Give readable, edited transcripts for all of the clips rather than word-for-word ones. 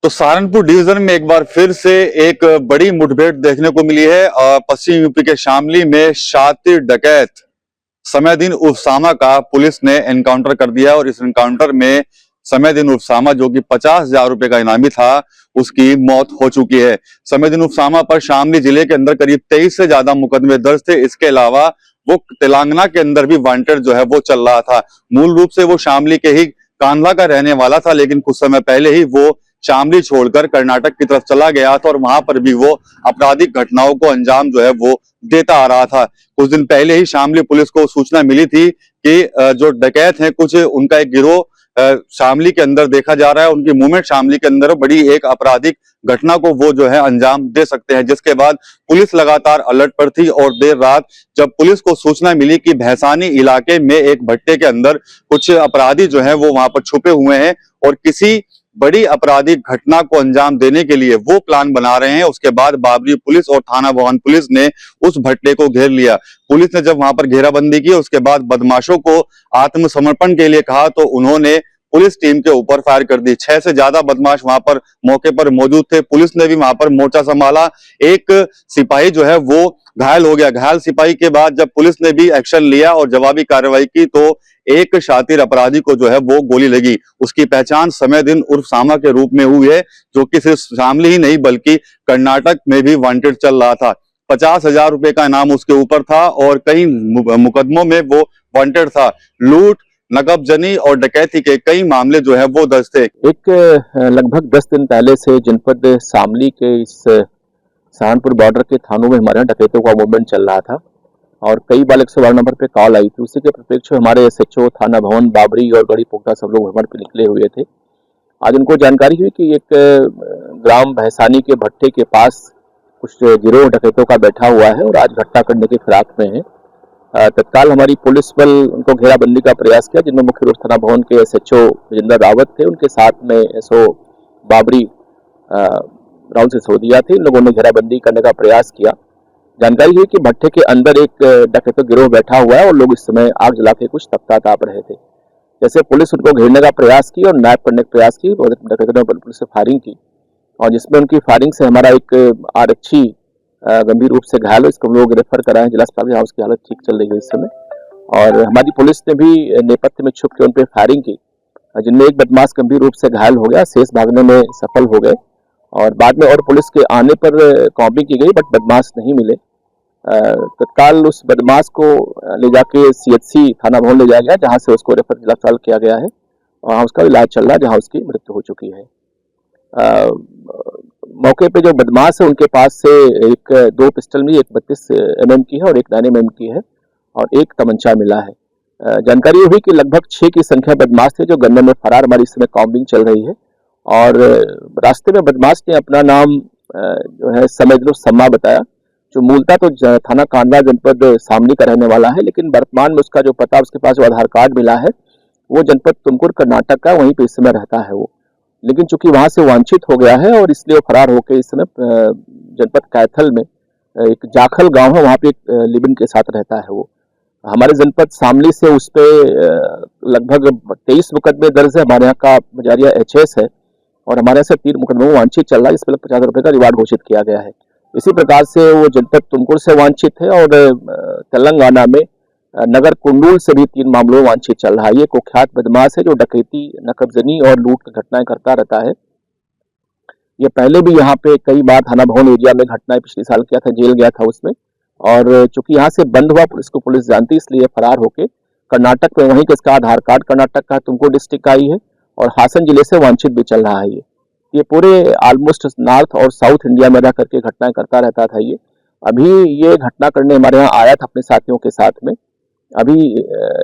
तो सहारनपुर डिवीजन में एक बार फिर से एक बड़ी मुठभेड़ देखने को मिली है और पश्चिम यूपी के शामली में शातिर डकैत समयदीन उर्फ का पुलिस ने एनकाउंटर कर दिया और इस एनकाउंटर में समयदीन उर्फ जो कि 50,000 रुपए का इनामी था, उसकी मौत हो चुकी है। समयदीन उर्फ पर शामली जिले के अंदर करीब 23 से ज्यादा मुकदमे दर्ज थे। इसके अलावा वो तेलंगाना के अंदर भी वांटेड जो है वो चल रहा था। मूल रूप से वो शामली के ही कांधला का रहने वाला था, लेकिन कुछ समय पहले ही वो शामली छोड़कर कर्नाटक की तरफ चला गया था और वहां पर भी वो आपराधिक घटनाओं को अंजाम जो है वो देता आ रहा था। कुछ दिन पहले ही शामली पुलिस को सूचना मिली थी कि जो डकैत हैं कुछ उनका एक गिरोह शामली के अंदर देखा जा रहा है, उनकी मूवमेंट शामली के अंदर बड़ी एक आपराधिक घटना को वो जो है अंजाम दे सकते हैं। जिसके बाद पुलिस लगातार अलर्ट पर थी और देर रात जब पुलिस को सूचना मिली कि भैसानी इलाके में एक भट्टे के अंदर कुछ अपराधी जो है वो वहां पर छुपे हुए हैं और किसी बड़ी आपराधिक घटना को अंजाम देने के लिए वो प्लान बना रहे हैं, उसके बाद बाबरी पुलिस और थाना भवन पुलिस ने उस भट्टे को घेर लिया। पुलिस ने जब वहां पर घेराबंदी की, उसके बाद बदमाशों को आत्मसमर्पण के लिए कहा तो उन्होंने पुलिस टीम के ऊपर फायर कर दी। 6 से ज्यादा बदमाश वहां पर मौके पर मौजूद थे। पुलिस ने भी वहां पर मोर्चा संभाला। एक सिपाही जो है वो घायल हो गया। घायल सिपाही के बाद जब पुलिस ने भी एक्शन लिया और जवाबी कार्रवाई की तो एक शातिर अपराधी को जो है वो गोली लगी। उसकी पहचान समयदीन उर्फ के रूप में हुई है, जो कि सिर्फ शामली ही नहीं बल्कि कर्नाटक में भी वांटेड चल रहा था। 50,000 रुपए का इनाम उसके ऊपर था और कई मुकदमों में वो वांटेड था। लूट, नकबजनी और डकैती के कई मामले जो है वो दर्ज थे। एक लगभग 10 दिन पहले से जनपद शामली के इस सहारनपुर बॉर्डर के थानों में हमारे यहाँ डकैतों का मूवमेंट चल रहा था और कई बार 112 नंबर पे कॉल आई थी। उसी के प्रत्यक्ष हमारे एसएचओ थाना भवन बाबरी और गढ़ी पोखरा सब लोग भ्रमण पे निकले हुए थे। आज उनको जानकारी हुई कि एक ग्राम भैसानी के भट्टे के पास कुछ गिरोह डकैतों का बैठा हुआ है और आज घटना करने के फिराक में है। तत्काल हमारी पुलिस बल उनको घेराबंदी का प्रयास किया, जिनमें मुख्य रूप से थाना भवन के एसएचओ विजेंद्र रावत थे, उनके साथ में एसओ बाबरी राहुल सिसोदिया थे। इन लोगों ने घेराबंदी करने का प्रयास किया। जानकारी है कि भट्टे के अंदर एक डकैतों गिरोह बैठा हुआ है और लोग इस समय आग जला के कुछ तपता ताप रहे थे। जैसे पुलिस उनको घेरने का प्रयास की और नायब करने का प्रयास की, डकैतों ने पुलिस से फायरिंग की और जिसमें उनकी फायरिंग से हमारा एक आरक्षी गंभीर रूप से घायल हो। इसको हम लोग रेफर कराए जिला अस्पताल, जहाँ उसकी हालत ठीक चल रही है इस समय। और हमारी पुलिस ने भी नेपथ्य में छुप के उन पर फायरिंग की, जिनमें एक बदमाश गंभीर रूप से घायल हो गया, शेष भागने में सफल हो गए और बाद में और पुलिस के आने पर कॉम्बिंग की गई, बट बदमाश नहीं मिले। तत्काल उस बदमाश को ले जाके सीएचसी थाना भवन ले जाया गया, जहां से उसको रेफर जिला अस्पताल किया गया है और वहां उसका इलाज चल रहा है, जहां उसकी मृत्यु हो चुकी है। मौके पे जो बदमाश है उनके पास से एक 2 पिस्टल मिली, एक 32 mm की है और एक 9 mm की है और एक तमंचा मिला है। जानकारी हुई कि लगभग 6 की संख्या बदमाश थे जो गन्ने में फरार। हमारी इस समय कॉम्बिंग चल रही है और रास्ते में बदमाश ने अपना नाम जो है समझ लो सम्मा बताया, जो मूलतः तो थाना कांडला जनपद शामली का रहने वाला है, लेकिन वर्तमान में उसका जो पता, उसके पास जो आधार कार्ड मिला है वो जनपद तुमकुर कर्नाटक का, वहीं पे इस समय रहता है वो। लेकिन चूंकि वहां से वांछित हो गया है और इसलिए वो फरार होकर इस समय जनपद कैथल में एक जाखल गांव है, वहां पे एक लिबिन के साथ रहता है वो। हमारे जनपद शामली से उस पे लगभग 23 मुकदमे दर्ज है। हमारे यहाँ का मजारिया एचएस है और हमारे यहाँ से 3 मुकदमों वांछित चल रहा है, इस पर 50 रुपए का रिवार्ड घोषित किया गया है। इसी प्रकार से वो जनपद तुमकुर से वांछित है और तेलंगाना में नगर कुंडूल से भी 3 मामलों में वांछित चल रहा है। ये कुख्यात बदमाश है जो डकैती, नकबजनी और लूट की घटनाएं करता रहता है। ये पहले भी यहाँ पे कई बार थाना भवन एरिया में घटनाएं पिछले साल किया था, जेल गया था उसमें, और चूंकि यहाँ से बंद हुआ पुलिस को, पुलिस जानती, इसलिए फरार होके कर्नाटक में, वहीं के इसका आधार कार्ड कर्नाटक का तुमकुर डिस्ट्रिक्ट का ही है और हासन जिले से वांछित भी चल रहा है। ये पूरे ऑलमोस्ट नॉर्थ और साउथ इंडिया में रह करके घटनाएं करता रहता था। ये अभी ये घटना करने हमारे यहाँ आया था अपने साथियों के साथ में, अभी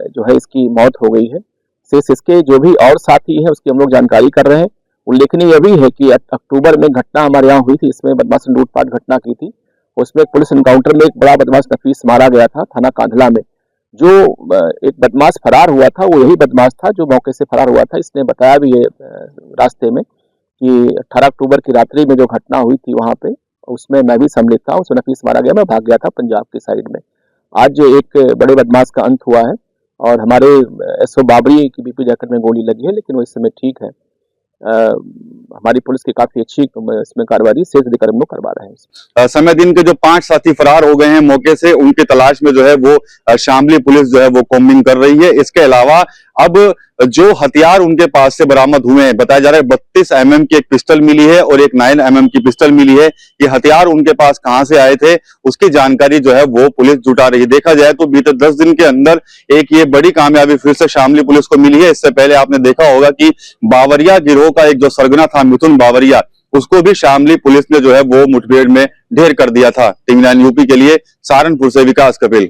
जो है इसकी मौत हो गई है। शेष इसके जो भी और साथी हैं उसकी हम लोग जानकारी कर रहे हैं। उल्लेखनीय यह भी है कि अक्टूबर में घटना हमारे यहाँ हुई थी, इसमें बदमाश ने लूटपाट घटना की थी। उसमें पुलिस एनकाउंटर में एक बड़ा बदमाश नफीस मारा गया था थाना कांधला में। जो एक बदमाश फरार हुआ था वो यही बदमाश था जो मौके से फरार हुआ था। इसने बताया भी है रास्ते में कि 18 अक्टूबर की रात्रि में जो घटना हुई थी वहां पे, उसमें मैं भी सम्मिलित था, उसमें नफीस मारा गया, मैं भाग गया था पंजाब की साइड में। आज एक बड़े बदमाश का अंत हुआ है और हमारे एसओ बाबरी की बीपी जैकेट में गोली लगी है, लेकिन वो इस समय ठीक है। हमारी पुलिस की काफी अच्छी इसमें कार्रवाई सेल्स अधिकारी हम लोग करवा रहे हैं। समय दिन के जो 5 साथी फरार हो गए हैं मौके से, उनकी तलाश में जो है वो शामली पुलिस जो है वो कॉम्बिंग कर रही है। इसके अलावा अब जो हथियार उनके पास से बरामद हुए हैं, बताया जा रहा है 32 mm की एक पिस्टल मिली है और एक 9 mm की पिस्टल मिली है। ये हथियार उनके पास कहां से आए थे उसकी जानकारी जो है वो पुलिस जुटा रही है। देखा जाए तो बीते 10 दिन के अंदर एक ये बड़ी कामयाबी फिर से शामली पुलिस को मिली है। इससे पहले आपने देखा होगा कि बावरिया गिरोह का एक जो सरगना था मिथुन बावरिया, उसको भी शामली पुलिस ने जो है वो मुठभेड़ में ढेर कर दिया था। टीवी 9 यूपी के लिए सहारनपुर से विकास कपिल।